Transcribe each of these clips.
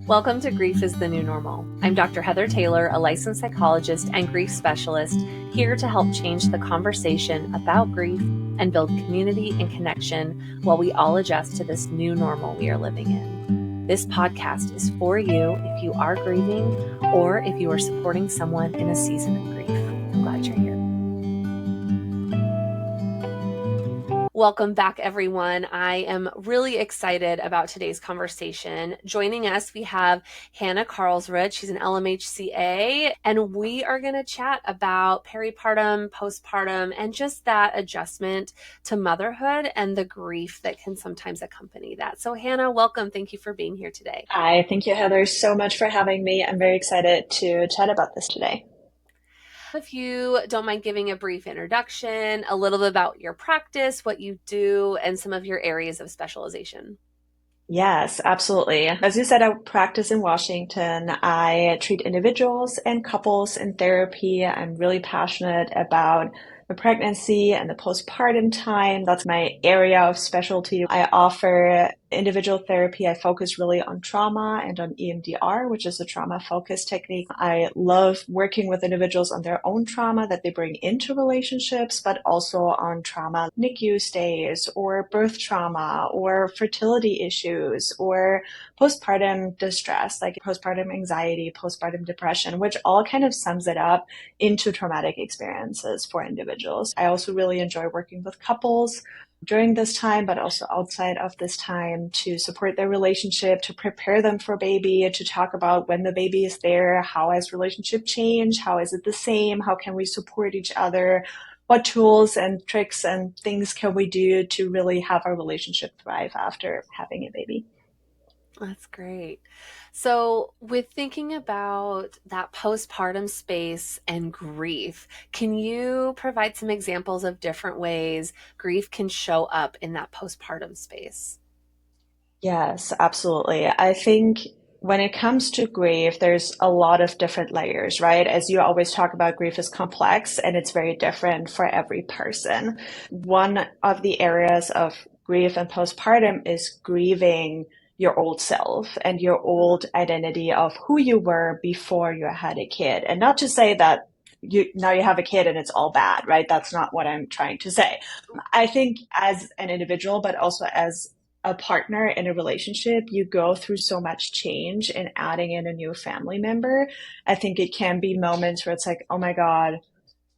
Welcome to Grief is the New Normal. I'm Dr. Heather Taylor, a licensed psychologist and grief specialist, here to help change the conversation about grief and build community and connection while we all adjust to this new normal we are living in. This podcast is for you if you are grieving or if you are supporting someone in a season of grief. I'm glad you're here. Welcome back, everyone. I am really excited about today's conversation. Joining us, we have Hannah Carlsrud. She's an LMHCA, and we are going to chat about peripartum, postpartum, and just that adjustment to motherhood and the grief that can sometimes accompany that. So Hannah, welcome. Thank you for being here today. Hi, thank you, Heather, so much for having me. I'm very excited to chat about this today. If you don't mind giving a brief introduction, a little bit about your practice, what you do, and some of your areas of specialization. Yes, absolutely. As you said, I practice in Washington. I treat individuals and couples in therapy. I'm really passionate about the pregnancy and the postpartum time. That's my area of specialty. I offer individual therapy. I focus really on trauma and on EMDR, which is a trauma-focused technique. I love working with individuals on their own trauma that they bring into relationships, but also on trauma, NICU stays, or birth trauma, or fertility issues, or postpartum distress, like postpartum anxiety, postpartum depression, which all kind of sums it up into traumatic experiences for individuals. I also really enjoy working with couples during this time, but also outside of this time to support their relationship, to prepare them for baby, to talk about when the baby is there, how has relationship changed, how is it the same, how can we support each other, what tools and tricks and things can we do to really have our relationship thrive after having a baby. That's great. So with thinking about that postpartum space and grief, can you provide some examples of different ways grief can show up in that postpartum space? Yes, absolutely. I think when it comes to grief, there's a lot of different layers, right? As you always talk about, grief is complex and it's very different for every person. One of the areas of grief and postpartum is grieving your old self and your old identity of who you were before you had a kid. And not to say that now you have a kid and it's all bad, right? That's not what I'm trying to say. I think as an individual, but also as a partner in a relationship, you go through so much change in adding in a new family member. I think it can be moments where it's like, oh my God,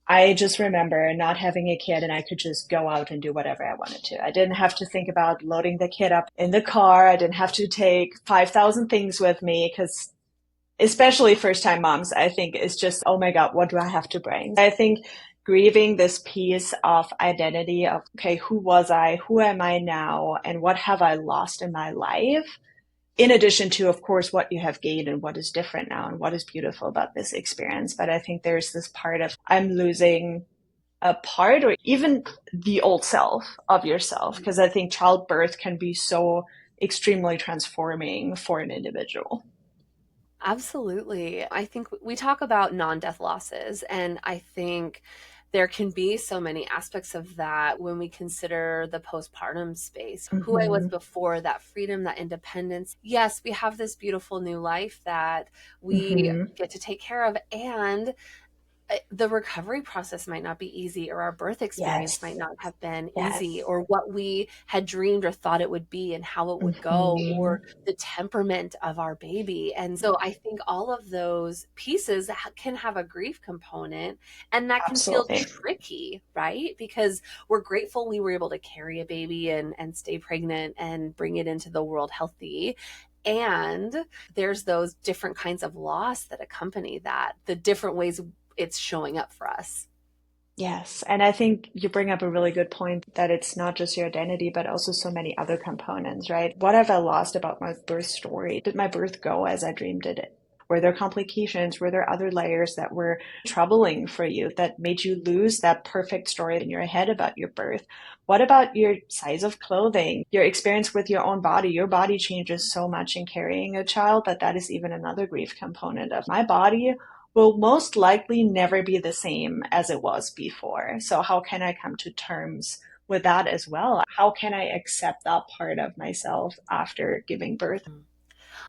I just remember not having a kid and I could just go out and do whatever I wanted to. I didn't have to think about loading the kid up in the car. I didn't have to take 5,000 things with me because especially first time moms, I think it's just, oh my God, what do I have to bring? I think grieving this piece of identity of, okay, who was I? Who am I now? And what have I lost in my life? In addition to, of course, what you have gained and what is different now and what is beautiful about this experience. But I think there's this part of I'm losing a part or even the old self of yourself, because I think childbirth can be so extremely transforming for an individual. Absolutely. I think we talk about non-death losses, and I think there can be so many aspects of that when we consider the postpartum space, who I was Mm-hmm. before, that freedom, that independence. Yes, we have this beautiful new life that we Mm-hmm. get to take care of, and the recovery process might not be easy, or our birth experience might Yes. not have been easy, Yes. or what we had dreamed or thought it would be and how it would go, Mm-hmm. or the temperament of our baby. And so I think all of those pieces can have a grief component, and that can feel Absolutely. tricky, right? Because we're grateful we were able to carry a baby and stay pregnant and bring it into the world healthy. And there's those different kinds of loss that accompany that, the different ways it's showing up for us. Yes. And I think you bring up a really good point that it's not just your identity, but also so many other components, right? What have I lost about my birth story? Did my birth go as I dreamed it? Were there complications? Were there other layers that were troubling for you that made you lose that perfect story in your head about your birth? What about your size of clothing, your experience with your own body? Your body changes so much in carrying a child that that is even another grief component of my body will most likely never be the same as it was before. So how can I come to terms with that as well? How can I accept that part of myself after giving birth?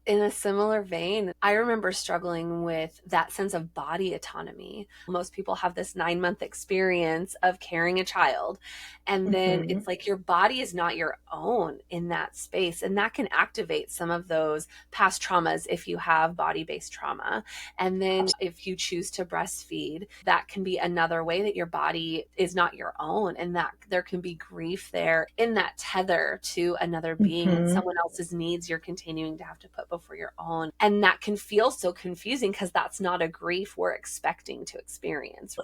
In a similar vein, I remember struggling with that sense of body autonomy. Most people have this 9-month experience of carrying a child, and then Hmm. it's like your body is not your own in that space. And that can activate some of those past traumas if you have body based trauma. And then if you choose to breastfeed, that can be another way that your body is not your own, and that there can be grief there in that tether to another being and Hmm. someone else's needs you're continuing to have to put before your own. And that can feel so confusing because that's not a grief we're expecting to experience.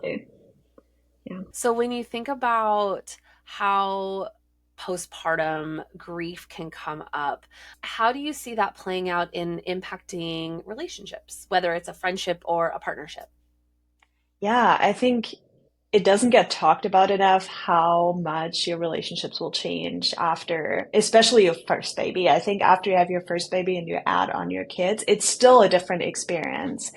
Yeah. So when you think about how postpartum grief can come up, how do you see that playing out in impacting relationships, whether it's a friendship or a partnership? Yeah, I think it doesn't get talked about enough how much your relationships will change after, especially your first baby. I think after you have your first baby and you add on your kids, it's still a different experience.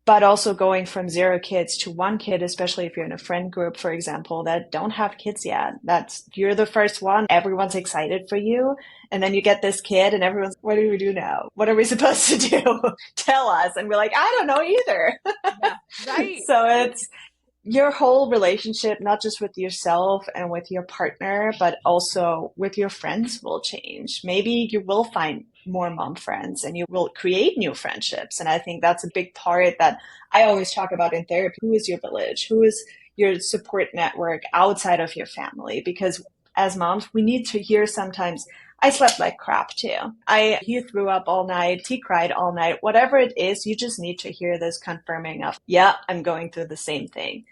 But also going from 0 kids to 1 kid, especially if you're in a friend group, for example, that don't have kids yet, that's you're the first one, everyone's excited for you. And then you get this kid and everyone's, what do we do now? What are we supposed to do? Tell us. And we're like, I don't know either. Yeah, right, So right. it's your whole relationship, not just with yourself and with your partner, but also with your friends will change. Maybe you will find more mom friends and you will create new friendships. And I think that's a big part that I always talk about in therapy. Who is your village? Who is your support network outside of your family? Because as moms, we need to hear sometimes, I slept like crap too. He threw up all night, he cried all night, whatever it is, you just need to hear this confirming of, yeah, I'm going through the same thing.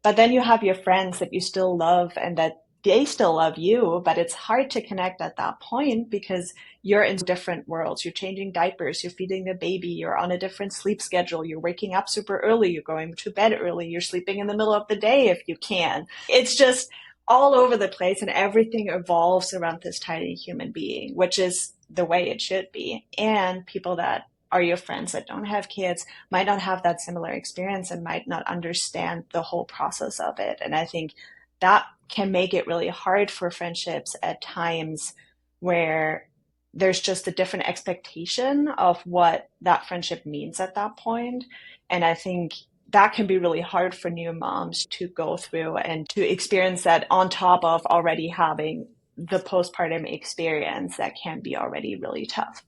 But then you have your friends that you still love and that they still love you, but it's hard to connect at that point because you're in different worlds. You're changing diapers, you're feeding the baby, you're on a different sleep schedule, you're waking up super early, you're going to bed early, you're sleeping in the middle of the day if you can. It's just all over the place and everything evolves around this tiny human being, which is the way it should be. And people that are your friends that don't have kids might not have that similar experience and might not understand the whole process of it. And I think that can make it really hard for friendships at times where there's just a different expectation of what that friendship means at that point. And I think that can be really hard for new moms to go through and to experience that on top of already having the postpartum experience that can be already really tough.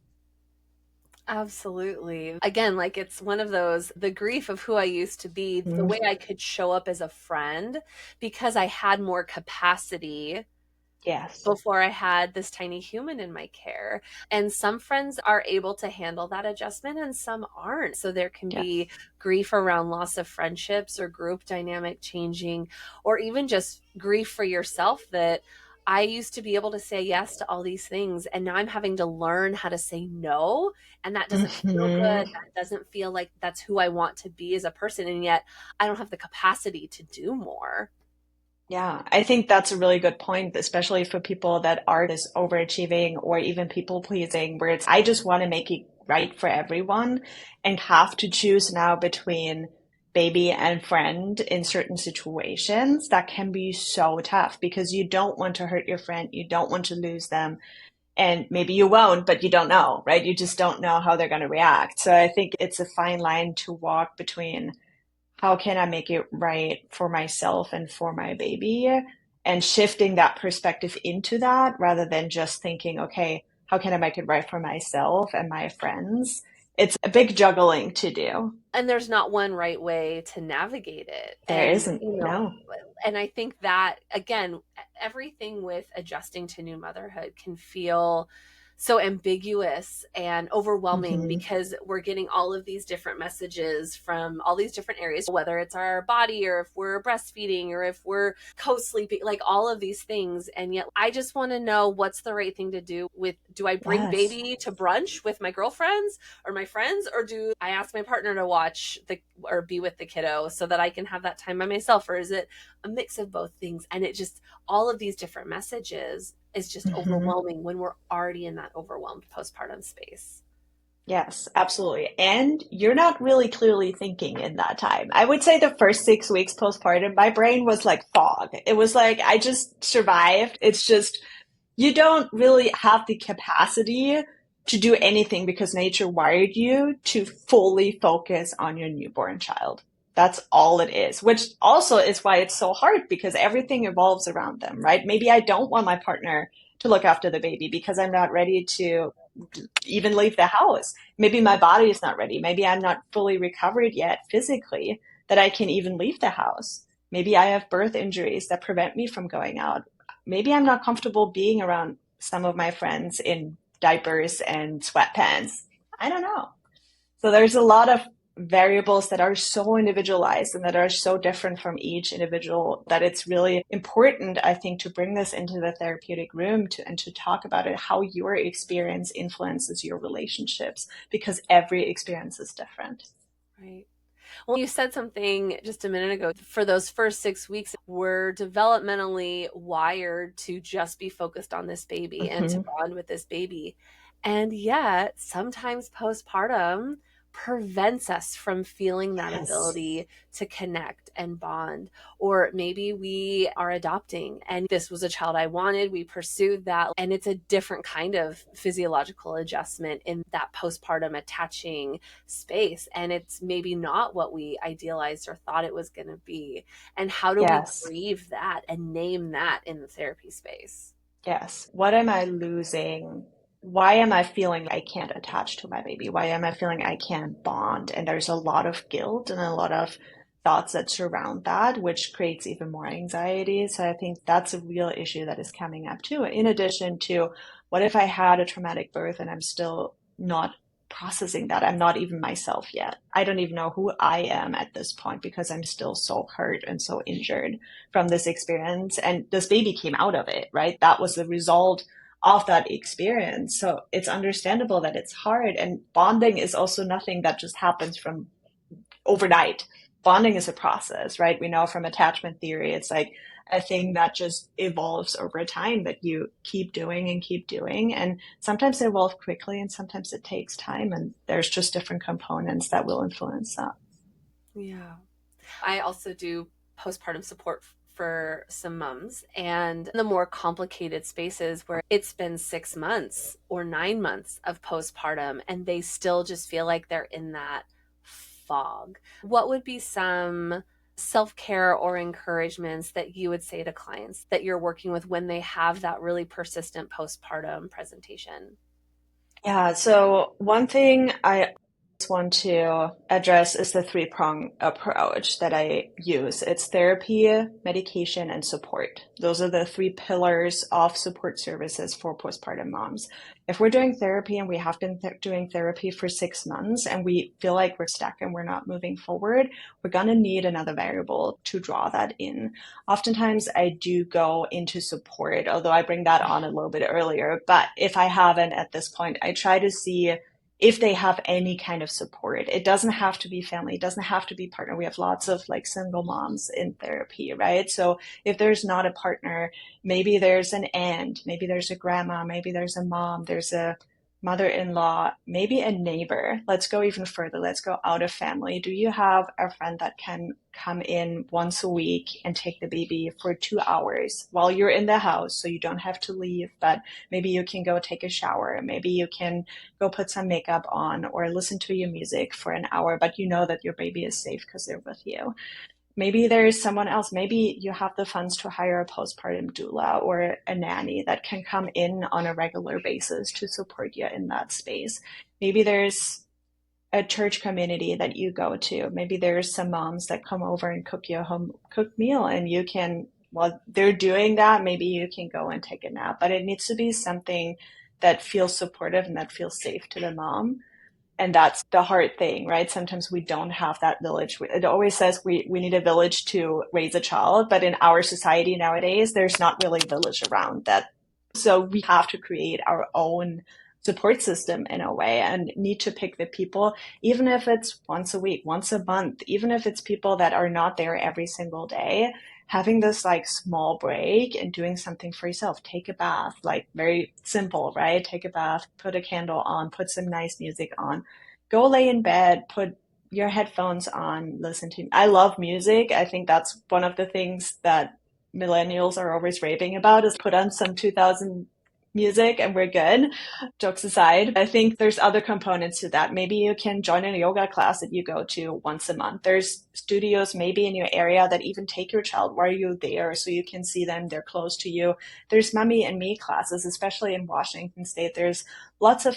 Absolutely. Again, like it's one of those, the grief of who I used to be, the way I could show up as a friend because I had more capacity Yes. before I had this tiny human in my care. And some friends are able to handle that adjustment and some aren't. So there can Yes. be grief around loss of friendships or group dynamic changing, or even just grief for yourself that I used to be able to say yes to all these things. And now I'm having to learn how to say no. And that doesn't feel good. Hmm. That doesn't feel like that's who I want to be as a person. And yet I don't have the capacity to do more. Yeah, I think that's a really good point, especially for people that are this overachieving or even people pleasing, where it's, I just want to make it right for everyone and have to choose now between baby and friend in certain situations. That can be so tough because you don't want to hurt your friend, you don't want to lose them, and maybe you won't, but you don't know, right? You just don't know how they're going to react. So I think it's a fine line to walk between how can I make it right for myself and for my baby? And shifting that perspective into that rather than just thinking, okay, how can I make it right for myself and my friends? It's a big juggling to do. And there's not one right way to navigate it. There And, isn't, you know, no. and I think that, again, everything with adjusting to new motherhood can feel so ambiguous and overwhelming Hmm. because we're getting all of these different messages from all these different areas, whether it's our body or if we're breastfeeding or if we're co-sleeping, like all of these things. And yet I just want to know what's the right thing to do with, do I bring Yes. baby to brunch with my girlfriends or my friends, or do I ask my partner to watch the or be with the kiddo so that I can have that time by myself, or is it a mix of both things? And it just, all of these different messages is just Hmm. overwhelming when we're already in that overwhelmed postpartum space. Yes, absolutely. And you're not really clearly thinking in that time. I would say the first 6 weeks postpartum, my brain was like fog. It was like I just survived. It's just you don't really have the capacity to do anything because nature wired you to fully focus on your newborn child. That's all it is, which also is why it's so hard because everything evolves around them, right? Maybe I don't want my partner to look after the baby because I'm not ready to even leave the house. Maybe my body is not ready. Maybe I'm not fully recovered yet physically that I can even leave the house. Maybe I have birth injuries that prevent me from going out. Maybe I'm not comfortable being around some of my friends in diapers and sweatpants. I don't know. So there's a lot of variables that are so individualized and that are so different from each individual that it's really important, I think, to bring this into the therapeutic room and to talk about it, how your experience influences your relationships, because every experience is different. Right. Well, you said something just a minute ago. For those first 6 weeks, we're developmentally wired to just be focused on this baby and to Mm-hmm. bond with this baby. And yet, sometimes postpartum prevents us from feeling that Yes. ability to connect and bond. Or maybe we are adopting and this was a child I wanted, we pursued that, and it's a different kind of physiological adjustment in that postpartum attaching space. And it's maybe not what we idealized or thought it was going to be. And how do we Yes. grieve that and name that in the therapy space? Yes. What am I losing? Why am I feeling I can't attach to my baby? Why am I feeling I can't bond? And there's a lot of guilt and a lot of thoughts that surround that, which creates even more anxiety. So I think that's a real issue that is coming up too. In addition to, what if I had a traumatic birth and I'm still not processing that? I'm not even myself yet. I don't even know who I am at this point because I'm still so hurt and so injured from this experience. And this baby came out of it, right? That was the result of that experience. So it's understandable that it's hard. And bonding is also nothing that just happens from overnight. Bonding is a process, right? We know from attachment theory, it's like a thing that just evolves over time that you keep doing and keep doing. And sometimes it evolves quickly and sometimes it takes time. And there's just different components that will influence that. Yeah. I also do postpartum support for some moms, and the more complicated spaces where it's been 6 months or 9 months of postpartum and they still just feel like they're in that fog. What would be some self care or encouragements that you would say to clients that you're working with when they have that really persistent postpartum presentation? Yeah, so one thing I want to address is the three-prong approach that I use. It's therapy, medication, and support. Those are the three pillars of support services for postpartum moms. If we're doing therapy and we have been doing therapy for 6 months and we feel like we're stuck and we're not moving forward, we're going to need another variable to draw that in. Oftentimes I do go into support, although I bring that on a little bit earlier. But if I haven't at this point, I try to see if they have any kind of support. It doesn't have to be family. It doesn't have to be partner. We have lots of like single moms in therapy, right? So if there's not a partner, maybe there's an aunt, maybe there's a grandma, maybe there's a mom, there's a mother-in-law, maybe a neighbor. Let's go even further. Let's go out of family. Do you have a friend that can come in once a week and take the baby for 2 hours while you're in the house so you don't have to leave, but maybe you can go take a shower. Maybe you can go put some makeup on or listen to your music for an hour, but you know that your baby is safe because they're with you. Maybe there's someone else. Maybe you have the funds to hire a postpartum doula or a nanny that can come in on a regular basis to support you in that space. Maybe there's a church community that you go to. Maybe there's some moms that come over and cook you a home cooked meal and you can, while they're doing that, maybe you can go and take a nap. But it needs to be something that feels supportive and that feels safe to the mom. And that's the hard thing, right? Sometimes we don't have that village. It always says we need a village to raise a child, but in our society nowadays, there's not really a village around that. So we have to create our own support system in a way and need to pick the people, even if it's once a week, once a month, even if it's people that are not there every single day, having this like small break and doing something for yourself. Take a bath, like very simple, right? Take a bath, put a candle on, put some nice music on, go lay in bed, put your headphones on, listen to. I love music. I think that's one of the things that millennials are always raving about is put on some 2000 music and we're good. Jokes aside, I think there's other components to that. Maybe you can join a yoga class that you go to once a month. There's studios maybe in your area that even take your child while you're there so you can see them. They're close to you. There's mommy and me classes, especially in Washington State. There's lots of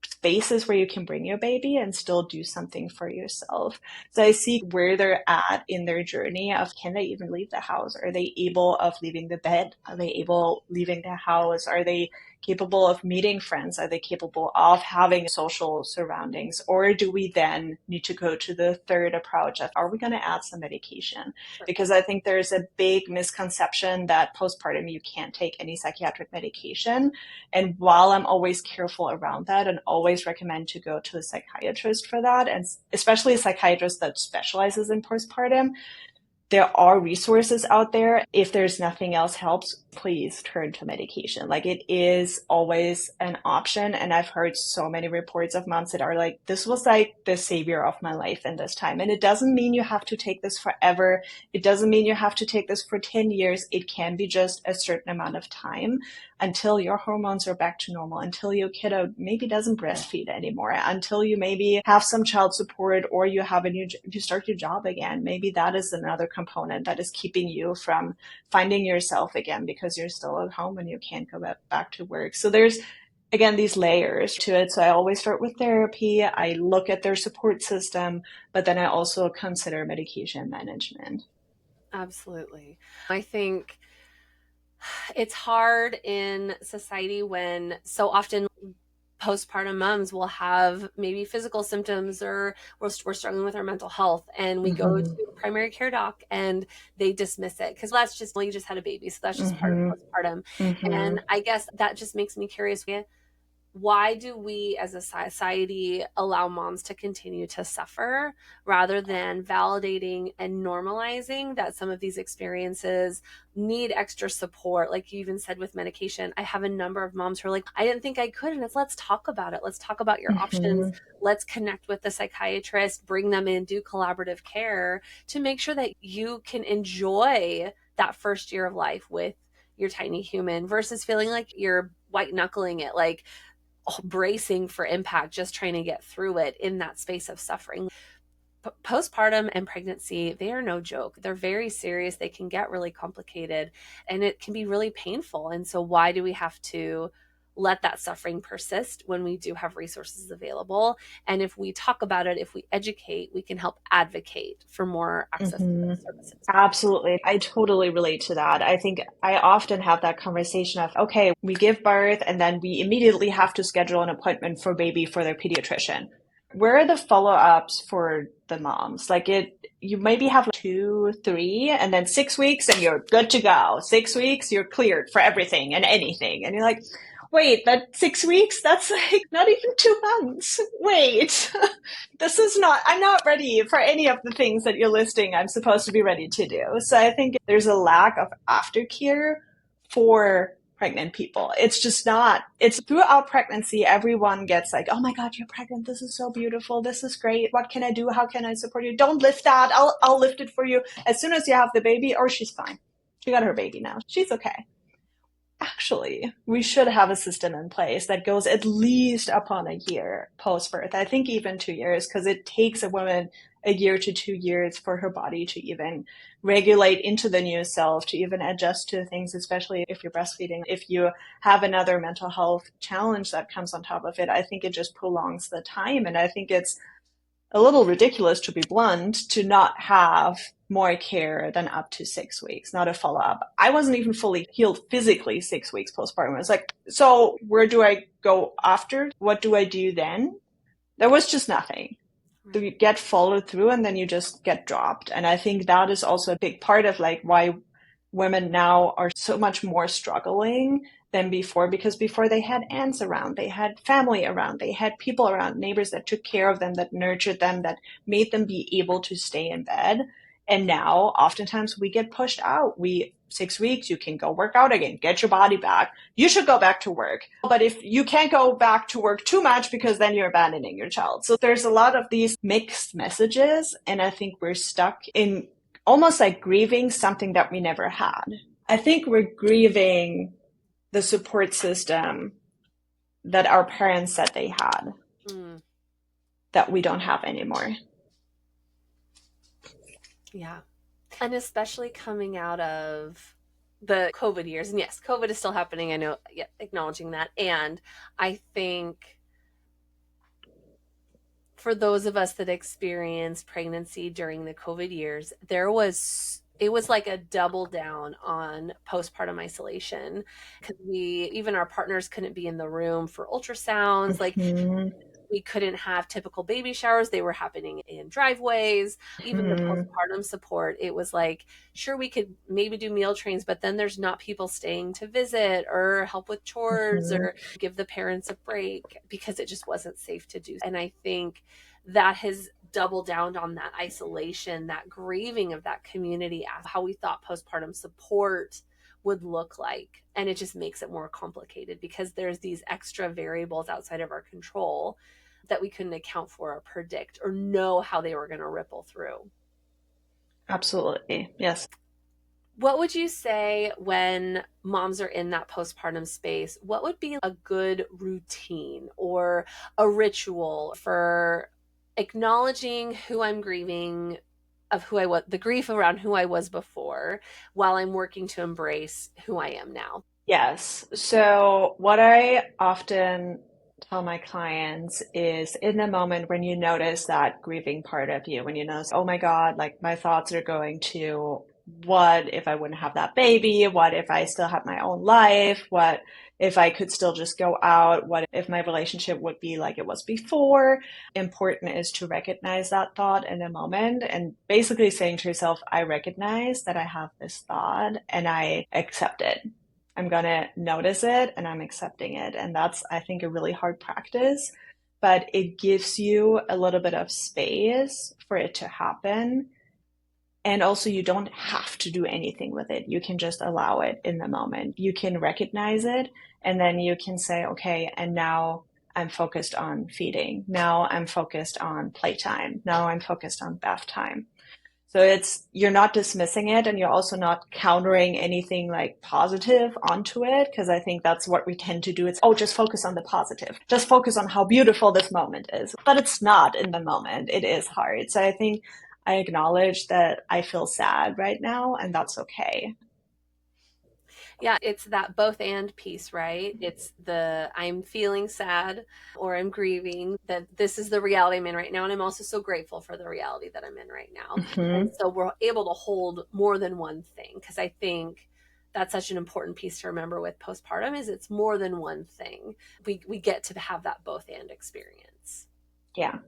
spaces where you can bring your baby and still do something for yourself. So I see where they're at in their journey of, can they even leave the house? Are they able of leaving the bed? Are they able leaving the house? Are they capable of meeting friends? Are they capable of having social surroundings? Or do we then need to go to the third approach of, are we going to add some medication? Sure. Because I think there's a big misconception that postpartum you can't take any psychiatric medication. And while I'm always careful around that and always recommend to go to a psychiatrist for that, and especially a psychiatrist that specializes in postpartum, there are resources out there. If there's nothing else helps, please turn to medication. Like, it is always an option. And I've heard so many reports of moms that are like, this was like the savior of my life in this time. And it doesn't mean you have to take this forever. It doesn't mean you have to take this for 10 years. It can be just a certain amount of time until your hormones are back to normal, until your kiddo maybe doesn't breastfeed anymore, until you maybe have some child support or you have you start your job again. Maybe that is another component that is keeping you from finding yourself again because you're still at home and you can't go back to work. So there's, again, these layers to it. So I always start with therapy. I look at their support system, but then I also consider medication management. Absolutely. I think it's hard in society when so often postpartum moms will have maybe physical symptoms or we're struggling with our mental health and we go to Mm-hmm. a primary care doc and they dismiss it because that's just, well, you just had a baby, so that's just part of Mm-hmm. postpartum. Mm-hmm. And I guess that just makes me curious, why do we as a society allow moms to continue to suffer rather than validating and normalizing that some of these experiences need extra support? Like you even said with medication, I have a number of moms who are like, I didn't think I could. And it's, let's talk about it. Let's talk about your options. Mm-hmm. Let's connect with the psychiatrist, bring them in, do collaborative care to make sure that you can enjoy that first year of life with your tiny human versus feeling like you're white knuckling it, like bracing for impact, just trying to get through it in that space of suffering. Postpartum and pregnancy, they are no joke. They're very serious. They can get really complicated and it can be really painful. And so, why do we have to let that suffering persist when we do have resources available? And if we talk about it, if we educate, we can help advocate for more access to Mm-hmm. those services. Absolutely. I totally relate to that. I think I often have that conversation of, okay, we give birth and then we immediately have to schedule an appointment for baby for their pediatrician. Where are the follow-ups for the moms? Like, you maybe have 2, 3, and then 6 weeks and you're good to go. 6 weeks, you're cleared for everything and anything. And you're like, wait, that 6 weeks, that's like not even 2 months. Wait, I'm not ready for any of the things that you're listing I'm supposed to be ready to do. So I think there's a lack of aftercare for pregnant people. It's just not, it's throughout pregnancy, everyone gets like, oh my God, you're pregnant. This is so beautiful. This is great. What can I do? How can I support you? Don't lift that. I'll lift it for you. As soon as you have the baby, or she's fine. She got her baby now. She's okay. Actually, we should have a system in place that goes at least upon a year post birth. I think even 2 years, because it takes a woman a year to 2 years for her body to even regulate into the new self, to even adjust to things, especially if you're breastfeeding. If you have another mental health challenge that comes on top of it, I think it just prolongs the time. And I think it's a little ridiculous, to be blunt, to not have more care than up to 6 weeks, not a follow-up. I wasn't even fully healed physically 6 weeks postpartum. I was like, so where do I go after? What do I do then? There was just nothing. So you get followed through and then you just get dropped. And I think that is also a big part of like why women now are so much more struggling than before, because before they had aunts around, they had family around, they had people around, neighbors that took care of them, that nurtured them, that made them be able to stay in bed. And now oftentimes we get pushed out. 6 weeks, you can go work out again, get your body back. You should go back to work. But if you can't go back to work too much, because then you're abandoning your child. So there's a lot of these mixed messages. And I think we're stuck in almost like grieving something that we never had. I think we're grieving the support system that our parents said they had Mm, that we don't have anymore. yeah. And especially coming out of the COVID years. And yes, COVID is still happening. I know, yeah, acknowledging that. And I think for those of us that experienced pregnancy during the COVID years, it was like a double down on postpartum isolation because even our partners couldn't be in the room for ultrasounds. Like Hmm. we couldn't have typical baby showers. They were happening in driveways. Even the Hmm. postpartum support, it was like, sure, we could maybe do meal trains, but then there's not people staying to visit or help with chores Hmm. or give the parents a break because it just wasn't safe to do. And I think that has doubled down on that isolation, that grieving of that community, how we thought postpartum support would look like. And it just makes it more complicated because there's these extra variables outside of our control that we couldn't account for or predict or know how they were going to ripple through. Absolutely. Yes. What would you say when moms are in that postpartum space? What would be a good routine or a ritual for acknowledging who I'm grieving, of who I was, the grief around who I was before, while I'm working to embrace who I am now? Yes. So, what I often tell my clients is in the moment when you notice that grieving part of you, when you notice, oh my God, like my thoughts are going to, what if I wouldn't have that baby? What if I still have my own life? What if I could still just go out? What if my relationship would be like it was before? Important is to recognize that thought in the moment and basically saying to yourself, I recognize that I have this thought and I accept it. I'm going to notice it and I'm accepting it. And that's, I think, a really hard practice, but it gives you a little bit of space for it to happen. And also, you don't have to do anything with it. You can just allow it in the moment. You can recognize it and then you can say, okay, and now I'm focused on feeding. Now I'm focused on playtime. Now I'm focused on bath time. So it's, you're not dismissing it and you're also not countering anything like positive onto it. Cause I think that's what we tend to do. It's, oh, just focus on the positive. Just focus on how beautiful this moment is. But it's not in the moment. It is hard. So I think I acknowledge that I feel sad right now and that's okay. Yeah, it's that both and piece, right? It's the I'm feeling sad or I'm grieving that this is the reality I'm in right now. And I'm also so grateful for the reality that I'm in right now. And Hmm. so we're able to hold more than one thing because I think that's such an important piece to remember with postpartum is it's more than one thing. We get to have that both and experience. Yeah.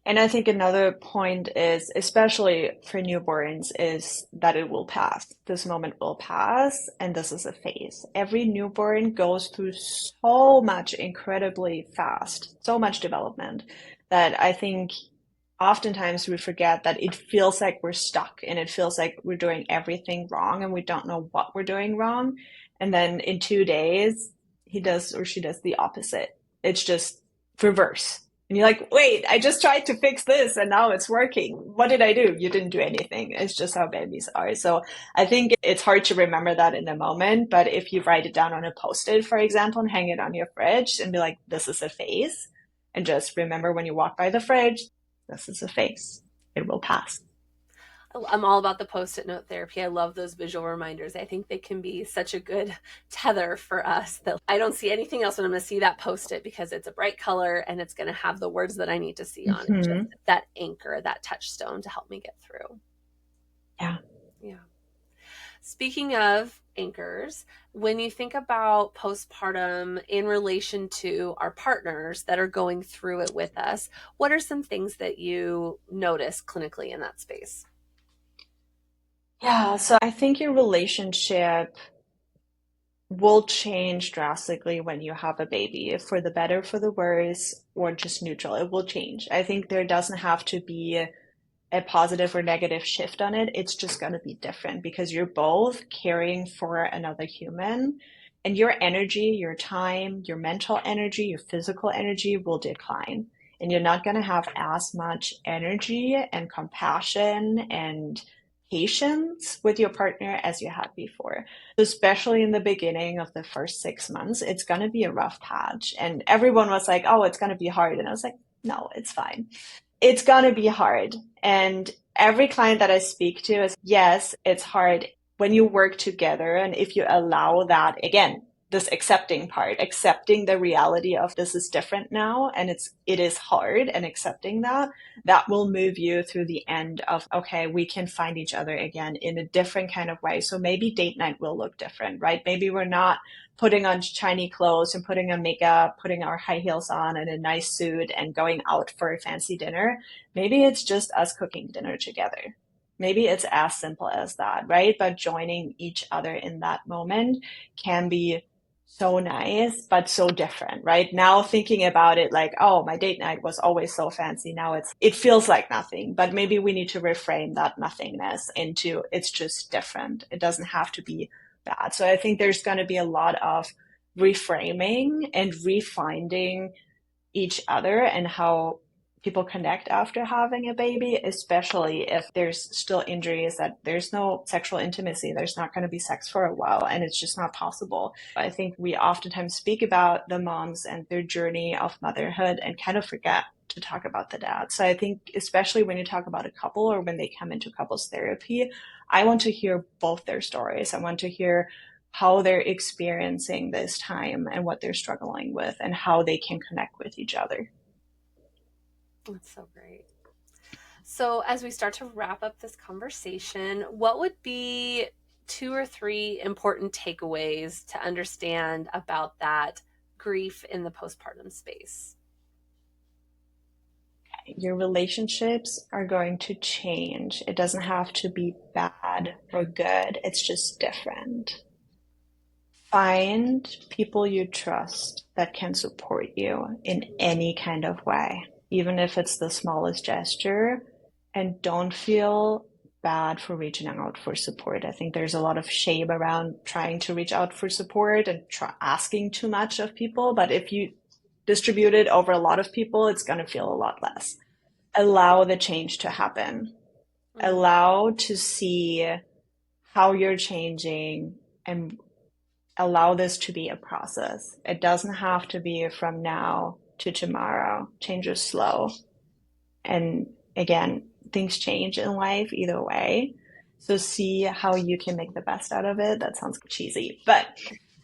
And I think another point is, especially for newborns, is that it will pass. This moment will pass, and this is a phase. Every newborn goes through so much incredibly fast, so much development that I think oftentimes we forget that it feels like we're stuck and it feels like we're doing everything wrong and we don't know what we're doing wrong. And then in 2 days, he does or she does the opposite. It's just reverse. And you're like, wait, I just tried to fix this and now it's working. What did I do? You didn't do anything. It's just how babies are. So I think it's hard to remember that in the moment. But if you write it down on a post-it, for example, and hang it on your fridge and be like, this is a phase. And just remember when you walk by the fridge, this is a phase. It will pass. I'm all about the post-it note therapy. I love those visual reminders. I think they can be such a good tether for us that I don't see anything else when I'm going to see that post-it because it's a bright color and it's going to have the words that I need to see on it. Just Hmm. that anchor, that touchstone to help me get through. Yeah. Yeah. Speaking of anchors, when you think about postpartum in relation to our partners that are going through it with us, what are some things that you notice clinically in that space? Yeah. So I think your relationship will change drastically when you have a baby, for the better, for the worse, or just neutral. It will change. I think there doesn't have to be a positive or negative shift on it. It's just going to be different because you're both caring for another human and your energy, your time, your mental energy, your physical energy will decline. And you're not going to have as much energy and compassion and patience with your partner as you had before. Especially in the beginning of the first 6 months, it's going to be a rough patch. And everyone was like, oh, it's going to be hard. And I was like, no, it's fine. It's going to be hard. And every client that I speak to is, yes, it's hard when you work together. And if you allow that, again, this accepting part, accepting the reality of this is different now and it is hard, and accepting that will move you through the end of, okay, we can find each other again in a different kind of way. So maybe date night will look different, right? Maybe we're not putting on shiny clothes and putting on makeup, putting our high heels on and a nice suit and going out for a fancy dinner. Maybe it's just us cooking dinner together. Maybe it's as simple as that, right? But joining each other in that moment can be so nice, but so different, right? Now thinking about it like, oh, my date night was always so fancy. Now it feels like nothing, but maybe we need to reframe that nothingness into it's just different. It doesn't have to be bad. So I think there's going to be a lot of reframing and refinding each other and how people connect after having a baby, especially if there's still injuries, that there's no sexual intimacy, there's not going to be sex for a while, and it's just not possible. I think we oftentimes speak about the moms and their journey of motherhood and kind of forget to talk about the dad. So I think especially when you talk about a couple or when they come into couples therapy, I want to hear both their stories. I want to hear how they're experiencing this time and what they're struggling with and how they can connect with each other. That's so great. So, as we start to wrap up this conversation, what would be 2 or 3 important takeaways to understand about that grief in the postpartum space? Your relationships are going to change. It doesn't have to be bad or good, it's just different. Find people you trust that can support you in any kind of way, even if it's the smallest gesture, and don't feel bad for reaching out for support. I think there's a lot of shame around trying to reach out for support and asking too much of people, but if you distribute it over a lot of people, it's going to feel a lot less. Allow the change to happen. Allow to see how you're changing and allow this to be a process. It doesn't have to be from now to tomorrow. Change is slow. And again, things change in life either way. So see how you can make the best out of it. That sounds cheesy, but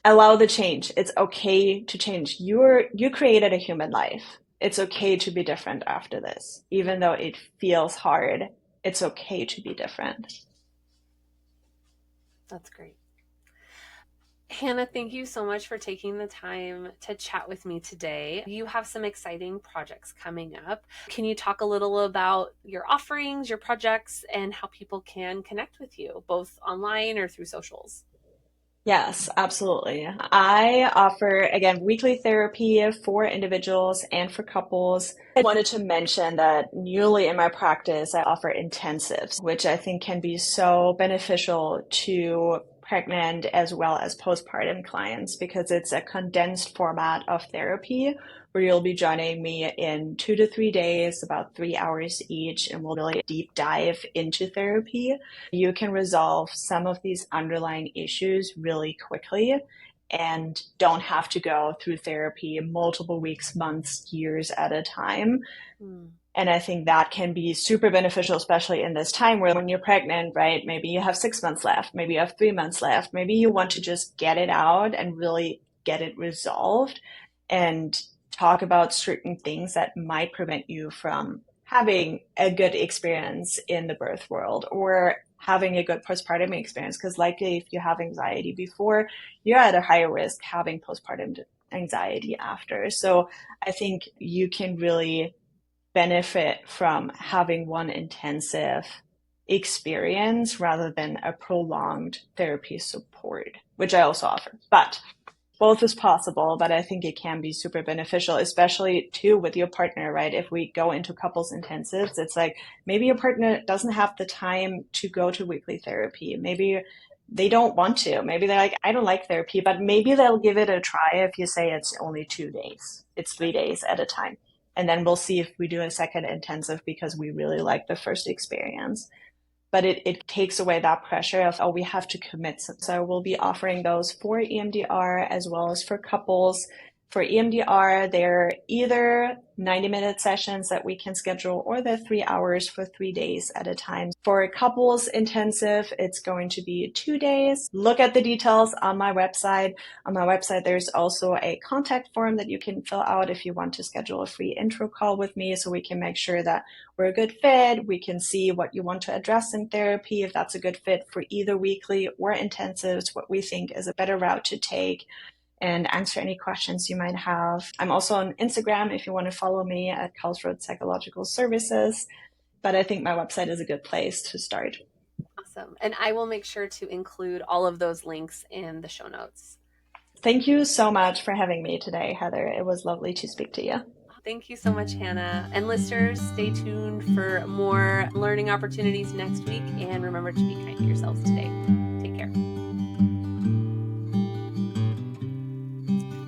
allow the change. It's okay to change. You created a human life. It's okay to be different after this. Even though it feels hard, it's okay to be different. That's great. Hannah, thank you so much for taking the time to chat with me today. You have some exciting projects coming up. Can you talk a little about your offerings, your projects, and how people can connect with you, both online or through socials? Yes, absolutely. I offer, again, weekly therapy for individuals and for couples. I wanted to mention that newly in my practice, I offer intensives, which I think can be so beneficial to pregnant as well as postpartum clients because it's a condensed format of therapy where you'll be joining me in 2 to 3 days, about 3 hours each, and we'll really deep dive into therapy. You can resolve some of these underlying issues really quickly and don't have to go through therapy multiple weeks, months, years at a time. And I think that can be super beneficial, especially in this time where when you're pregnant, right? Maybe you have 6 months left, maybe you have 3 months left, maybe you want to just get it out and really get it resolved and talk about certain things that might prevent you from having a good experience in the birth world or having a good postpartum experience. Because likely if you have anxiety before, you're at a higher risk having postpartum anxiety after. So I think you can really benefit from having one intensive experience rather than a prolonged therapy support, which I also offer. But both is possible, but I think it can be super beneficial, especially too with your partner, right? If we go into couples intensives, it's like maybe your partner doesn't have the time to go to weekly therapy. Maybe they don't want to. Maybe they're like, I don't like therapy, but maybe they'll give it a try if you say it's only 2 days. It's 3 days at a time. And then we'll see if we do a second intensive because we really like the first experience. but it takes away that pressure of, oh, we have to commit. So we'll be offering those for EMDR as well as for couples. For EMDR, they're either 90-minute sessions that we can schedule, or they're 3 hours for 3 days at a time. For couples intensive, it's going to be 2 days. Look at the details on my website. On my website, there's also a contact form that you can fill out if you want to schedule a free intro call with me, so we can make sure that we're a good fit. We can see what you want to address in therapy, if that's a good fit for either weekly or intensives, what we think is a better route to take, and answer any questions you might have. I'm also on Instagram if you want to follow me at Carlsrud Psychological Services, but I think my website is a good place to start. Awesome. And I will make sure to include all of those links in the show notes. Thank you so much for having me today, Heather. It was lovely to speak to you. Thank you so much, Hannah. And listeners, stay tuned for more learning opportunities next week. And remember to be kind to yourselves today. Take care.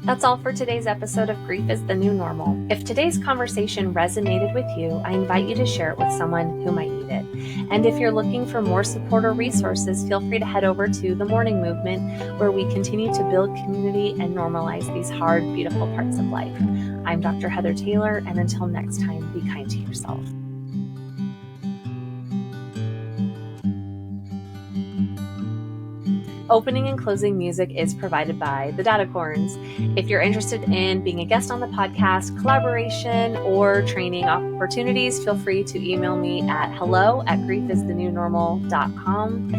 That's all for today's episode of Grief is the New Normal. If today's conversation resonated with you, I invite you to share it with someone who might need it. And if you're looking for more support or resources, feel free to head over to The Morning Movement, where we continue to build community and normalize these hard, beautiful parts of life. I'm Dr. Heather Taylor, and until next time, be kind to yourself. Opening and closing music is provided by the Datacorns. If you're interested in being a guest on the podcast, collaboration, or training opportunities, feel free to email me at hello@griefisthenewnormal.com.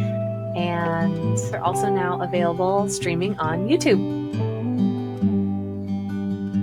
And they're also now available streaming on YouTube.